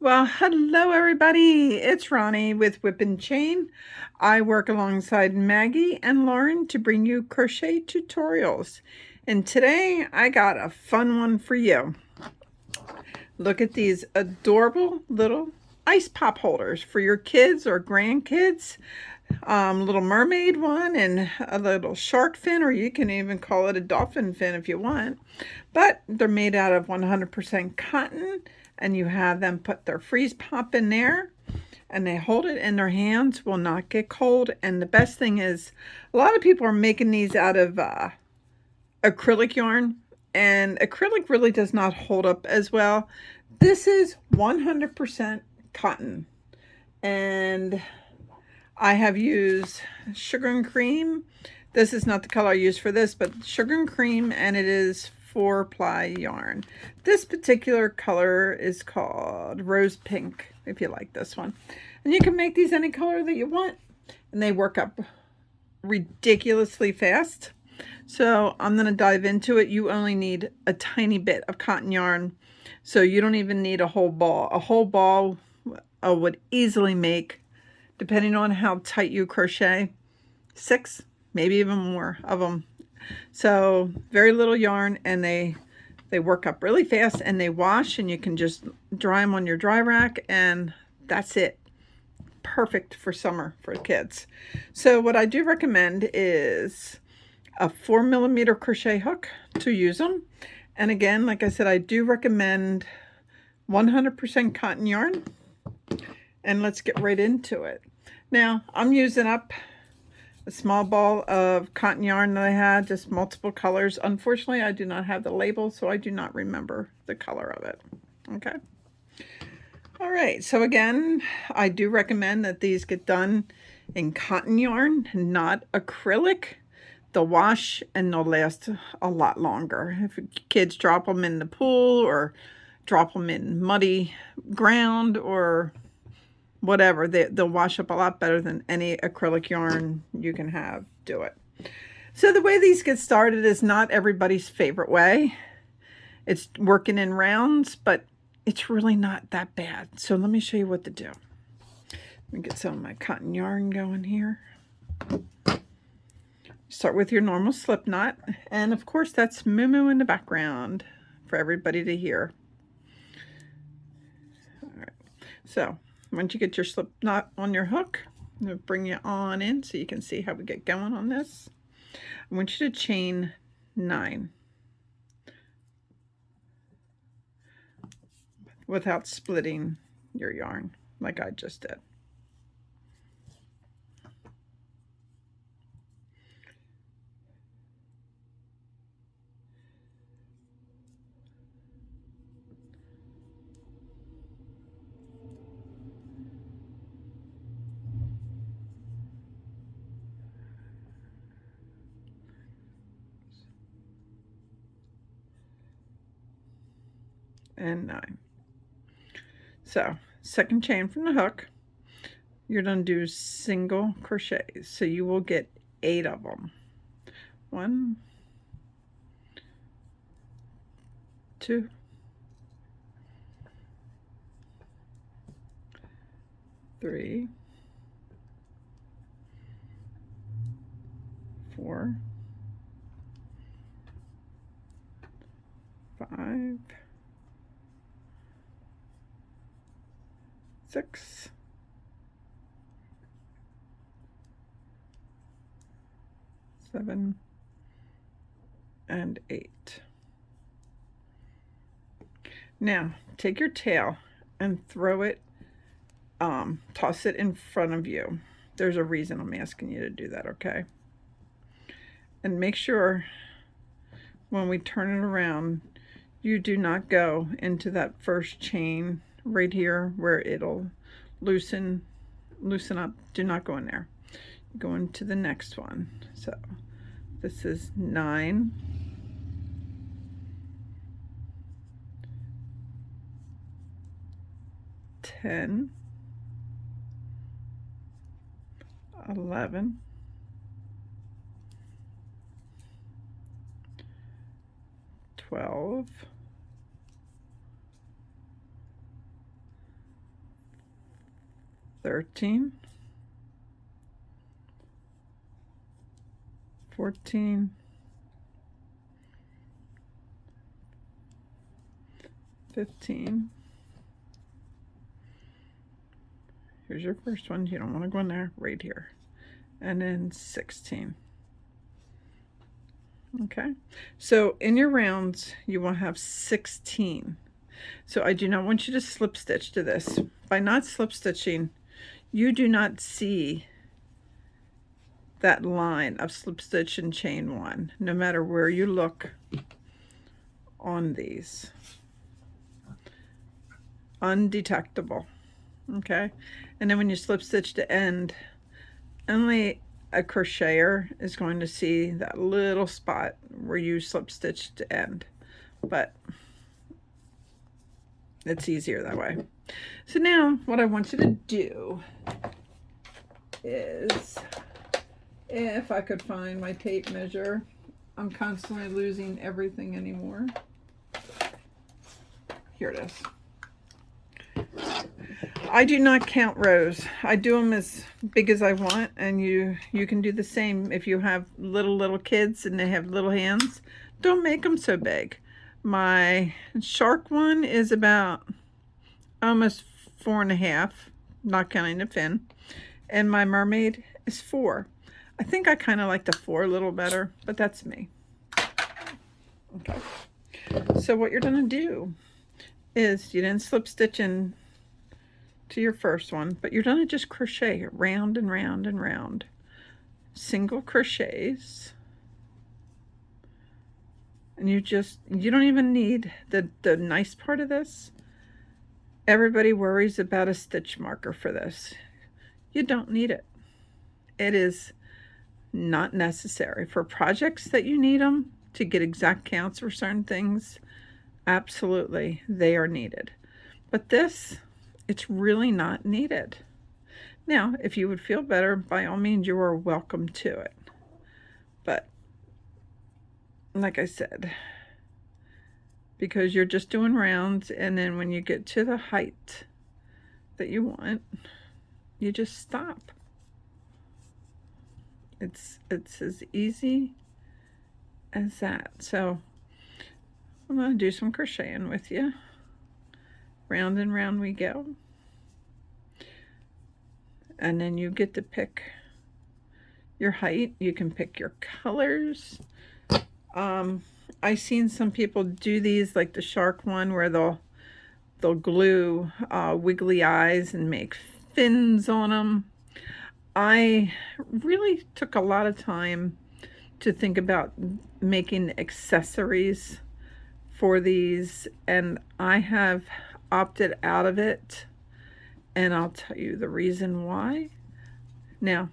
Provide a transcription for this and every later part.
Well, hello everybody. It's Ronnie with Whip and Chain. I work alongside Maggie and Lauren to bring you crochet tutorials. And today I got a fun one for you. Look at these adorable little ice pop holders for your kids or grandkids. Little mermaid one and a little shark fin, or you can even call it a dolphin fin if you want. But they're made out of 100% cotton, and you have them put their freeze pop in there, and they hold it in their hands, will not get cold. And the best thing is, a lot of people are making these out of acrylic yarn, and acrylic really does not hold up as well. This is 100% cotton, and I have used sugar and cream. This is not the color I use for this, but sugar and cream, and it is 4-ply yarn. This particular color is called rose pink, if you like this one. And you can make these any color that you want, and they work up ridiculously fast. So I'm going to dive into it. You only need a tiny bit of cotton yarn, so you don't even need a whole ball. A whole ball would easily make, depending on how tight you crochet, 6, maybe even more of them. So very little yarn, and they work up really fast, and they wash, and you can just dry them on your dry rack, and that's it. Perfect for summer for kids. So what I do recommend is a 4mm crochet hook to use them. And again, like I said, I do recommend 100% cotton yarn. And let's get right into it. Now, I'm using up a small ball of cotton yarn that I had, just multiple colors. Unfortunately, I do not have the label, so I do not remember the color of it. Okay. All right, so again, I do recommend that these get done in cotton yarn, not acrylic. They'll wash and they'll last a lot longer. If kids drop them in the pool or drop them in muddy ground or whatever, they'll wash up a lot better than any acrylic yarn you can have do it. So the way these get started is not everybody's favorite way. It's working in rounds, but it's really not that bad. So let me show you what to do. Let me get some of my cotton yarn going here. Start with your normal slip knot, and of course that's Moo Moo in the background for everybody to hear. All right, so once you get your slip knot on your hook, I'm going to bring you on in so you can see how we get going on this. I want you to chain 9 without splitting your yarn like I just did. And 9. So second chain from the hook, you're going to do single crochets, so you will get 8 of them. 1, 2, 3, 4, 5, 6, 7, and 8. Now take your tail and throw it, toss it in front of you. There's a reason I'm asking you to do that, okay? And make sure when we turn it around, you do not go into that first chain right here where it'll loosen up. Do not go in there. Go into the next one. So this is 9, 10, 11, 12, 13, 14, 15. Here's your first one. You don't want to go in there, right here. And then 16. Okay, so in your rounds you will have 16. So I do not want you to slip stitch to this. By not slip stitching, you do not see that line of slip stitch and chain one, no matter where you look on these. Undetectable. Okay, and then when you slip stitch to end, only a crocheter is going to see that little spot where you slip stitch to end, but it's easier that way. So now what I want you to do is, if I could find my tape measure, I'm constantly losing everything anymore. Here it is. I do not count rows. I do them as big as I want, and you can do the same if you have little kids and they have little hands. Don't make them so big. My shark one is about almost 4.5, not counting the fin, and my mermaid is 4. I think I kind of like the 4 a little better, but that's me. Okay, so what you're gonna do is, you didn't slip stitch in to your first one, but you're gonna just crochet round and round and round, single crochets, and you don't even need the nice part of this. Everybody worries about a stitch marker for this. You don't need it. It is not necessary for projects that you need them to get exact counts for certain things. Absolutely, they are needed, but this, it's really not needed. Now, if you would feel better, by all means, you are welcome to it. But like I said, because you're just doing rounds, and then when you get to the height that you want, you just stop. It's as easy as that. So I'm going to do some crocheting with you. Round and round we go. And then you get to pick your height. You can pick your colors. I've seen some people do these, like the shark one, where they'll glue wiggly eyes and make fins on them. I really took a lot of time to think about making accessories for these, and I have opted out of it, and I'll tell you the reason why. Now,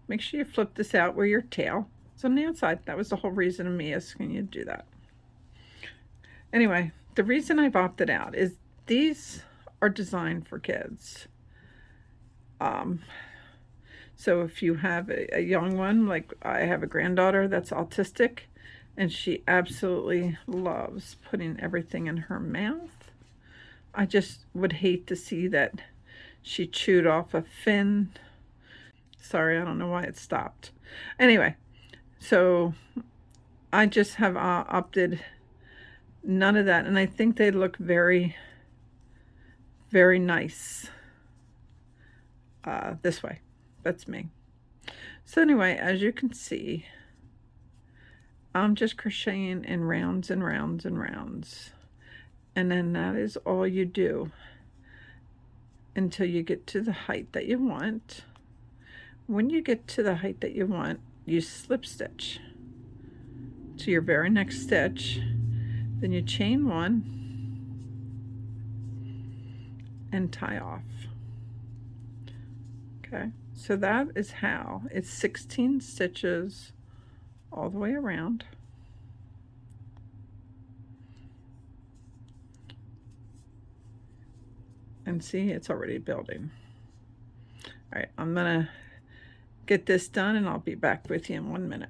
make sure you flip this out where your tail is on the outside. That was the whole reason of me asking you to do that. Anyway, the reason I've opted out is these are designed for kids. So if you have a young one, like I have a granddaughter that's autistic, and she absolutely loves putting everything in her mouth. I just would hate to see that she chewed off a fin. Sorry, I don't know why it stopped. Anyway, so I just have opted none of that, and I think they look very, very nice this way. That's me. So anyway, as you can see, I'm just crocheting in rounds and rounds and rounds, and then that is all you do until you get to the height that you want. When you get to the height that you want, you slip stitch to your very next stitch, then you chain one and tie off. Okay, so that is how it's 16 stitches all the way around. And see, it's already building. All right, I'm gonna get this done and I'll be back with you in 1 minute.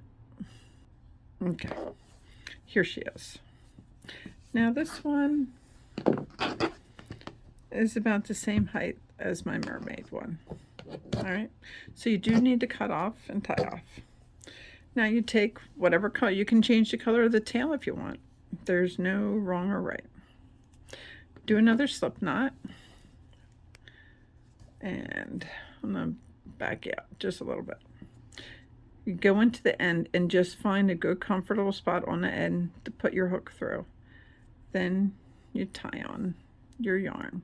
Okay, here she is. Now this one, is about the same height as my mermaid one. All right, so you do need to cut off and tie off. Now you take whatever color, you can change the color of the tail if you want. There's no wrong or right. Do another slip knot, and I'm gonna back out just a little bit. You go into the end and just find a good comfortable spot on the end to put your hook through. Then you tie on your yarn.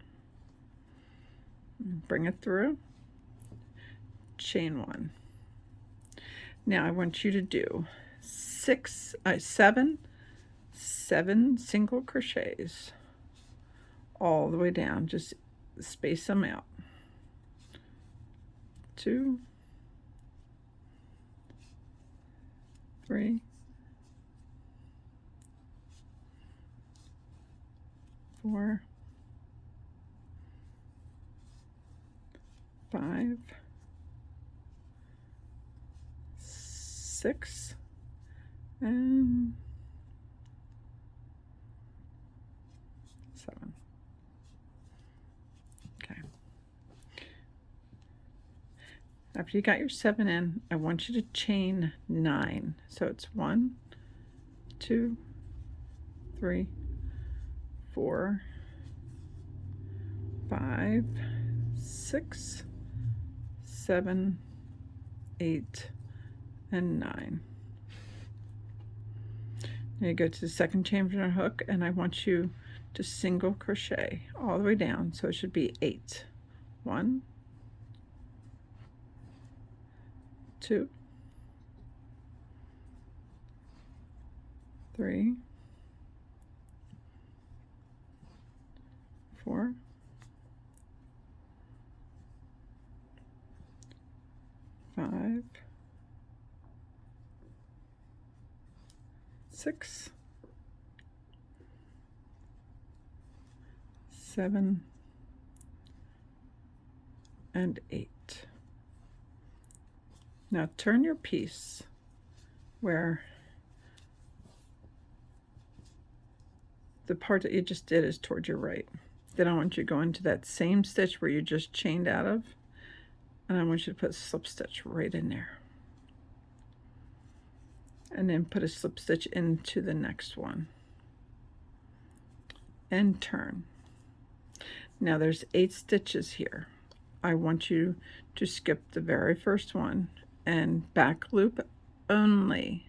Bring it through, chain one. Now I want you to do seven single crochets all the way down. Just space them out. 2, 3, 4, 5, 6, and 7. Okay. After you got your 7 in, I want you to chain 9. So it's 1, 2, 3, 4, 5, 6, 7, 8, and 9. Now you go to the second chain from your hook, and I want you to single crochet all the way down, so it should be 8. 1, 2, 3, 4, 5, 6, 7, and 8. Now turn your piece where the part that you just did is towards your right. Then I want you to go into that same stitch where you just chained out of, and I want you to put a slip stitch right in there. And then put a slip stitch into the next one. And turn. Now there's 8 stitches here. I want you to skip the very first one and back loop only.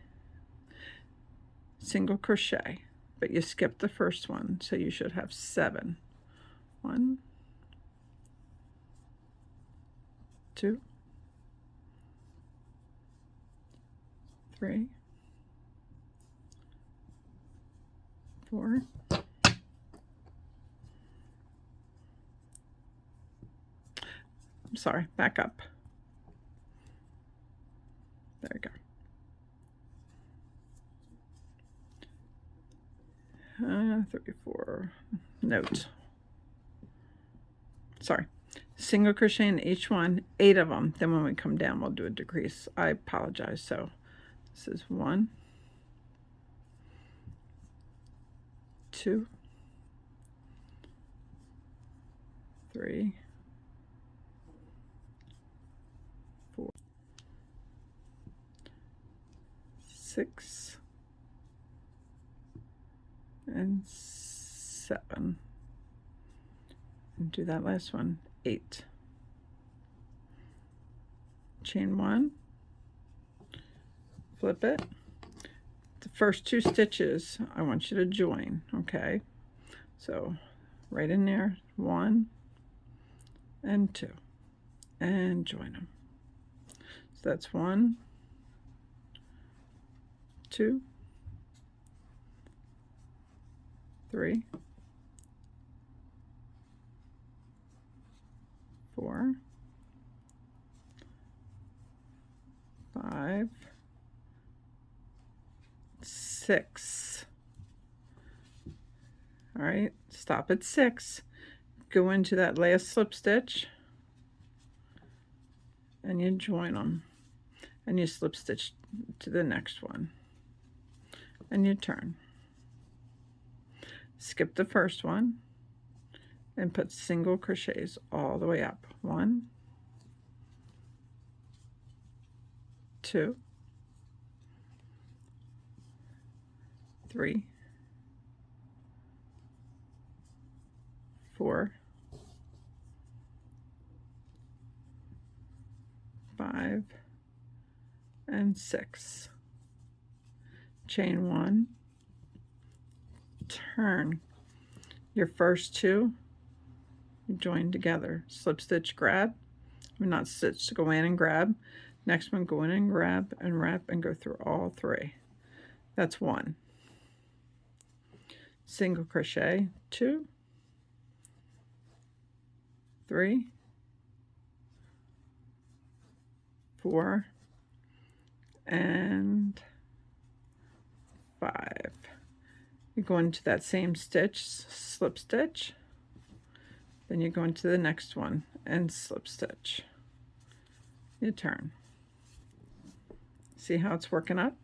Single crochet, but you skip the first one, so you should have 7. 1, 2, 3, 4, 5, back up. There we go. 34 note. Sorry. Single crochet in each one, 8 of them. Then when we come down, we'll do a decrease. I apologize. So this is 1, 2, 3, 4, 6, and 7. And do that last one, 8. Chain 1, flip it. The first 2 stitches I want you to join, okay? So right in there, 1 and 2, and join them. So that's 1, 2, 3, 4, 5, 6. All right, stop at 6. Go into that last slip stitch and you join them, and you slip stitch to the next one, and you turn. Skip the first one, and put single crochets all the way up. 1, 2, 3, 4, 5, and 6. Chain 1, turn. Your first 2 you join together, slip stitch, grab, not stitch, go in and grab. Next one, go in and grab and wrap and go through all 3. That's 1. Single crochet, 2, 3, 4, and 5. You go into that same stitch, slip stitch, then you go into the next one and slip stitch. You turn. See how it's working up?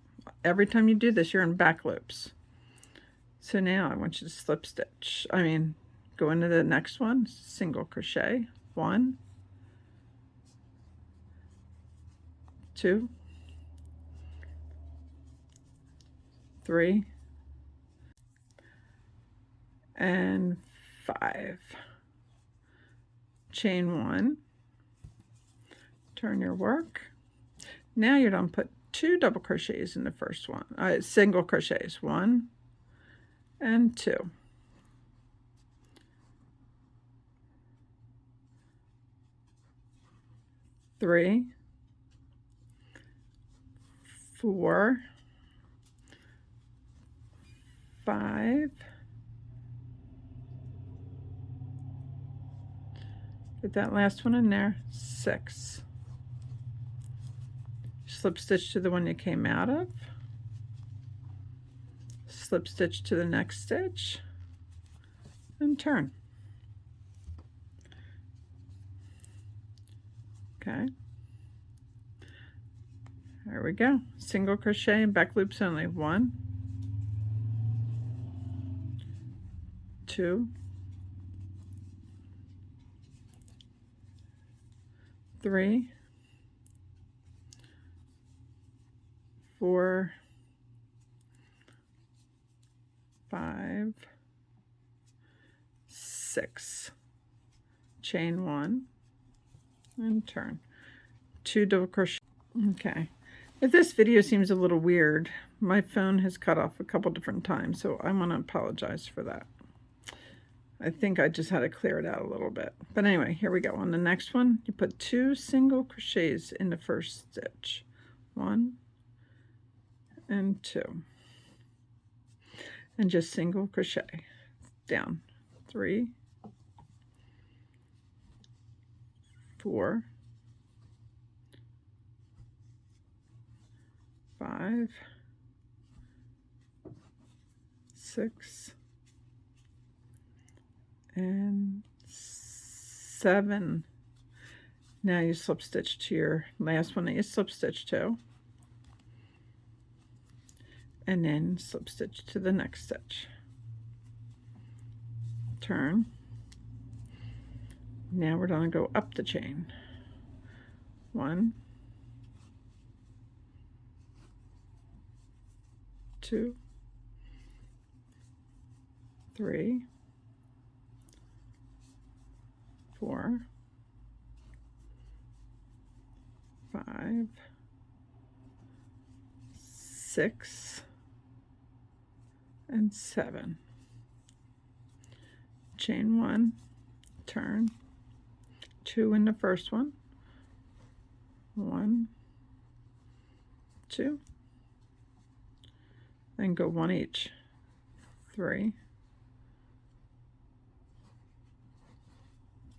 Every time you do this, you're in back loops. So now I want you to slip stitch. Go into the next one, single crochet, 1, 2, 3, and 5. Chain 1, turn your work. Now you're going to put 2 double crochets in the first one, single crochets, 1 and 2. 3, 4, 5, get that last one in there, 6. Slip stitch to the one you came out of, slip stitch to the next stitch, and turn. Okay, there we go. Single crochet and back loops only. 1, 2, 3, 4, 5, 6. Chain 1 and turn. 2 double crochet. Okay, if this video seems a little weird, my phone has cut off a couple different times, so I want to apologize for that. I think I just had to clear it out a little bit. But anyway, here we go. On the next one, you put 2 single crochets in the first stitch. 1 and 2. And just single crochet down. 3, 4, 5, 6, and 7. Now you slip stitch to your last one that you slip stitch to, and then slip stitch to the next stitch. Turn. Now we're going to go up the chain. 1, 2, 3, 4, 5, 6, and 7. Chain 1, turn, 2 in the first one, 1, 2, and go 1 each, 3,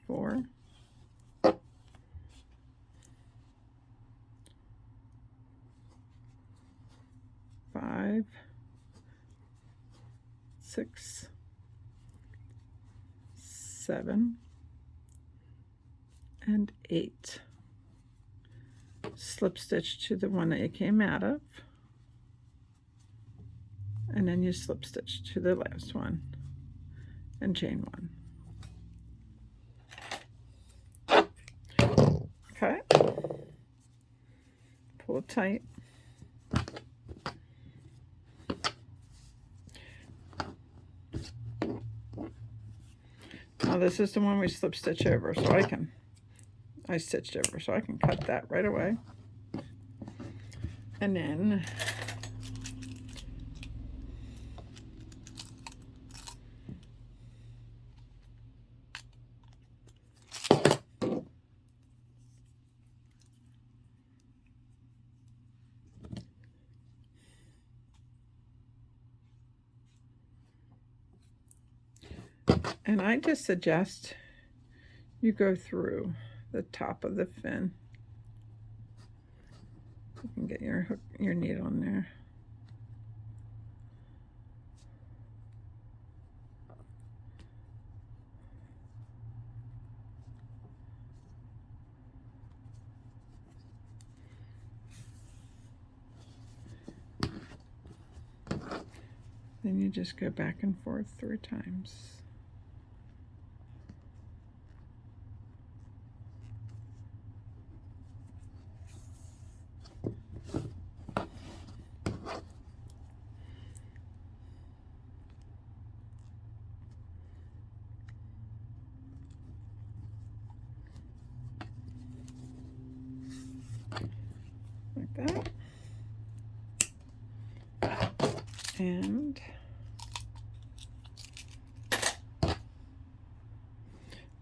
4, 5, 6, 7, and 8. Slip stitch to the one that you came out of, and then you slip stitch to the last one and chain 1. little tight. Now this is the one we slip stitch over, so I stitched over, so I can cut that right away. And then I just suggest you go through the top of the fin. You can get your needle in there. Then you just go back and forth 3 times. Like that. And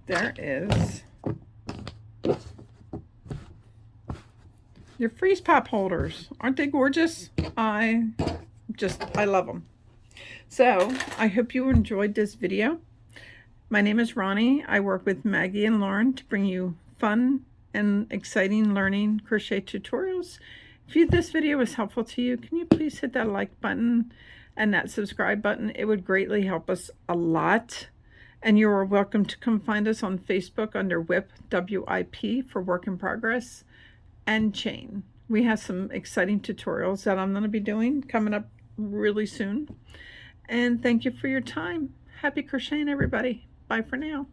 there is your freeze pop holders. Aren't they gorgeous? I love them. So I hope you enjoyed this video. My name is Ronnie. I work with Maggie and Lauren to bring you fun and exciting learning crochet tutorials. If this video was helpful to you, can you please hit that like button and that subscribe button? It would greatly help us a lot. And you are welcome to come find us on Facebook under WIP, W-I-P, for Work in Progress, and Chain. We have some exciting tutorials that I'm going to be doing coming up really soon. And thank you for your time. Happy crocheting, everybody. Bye for now.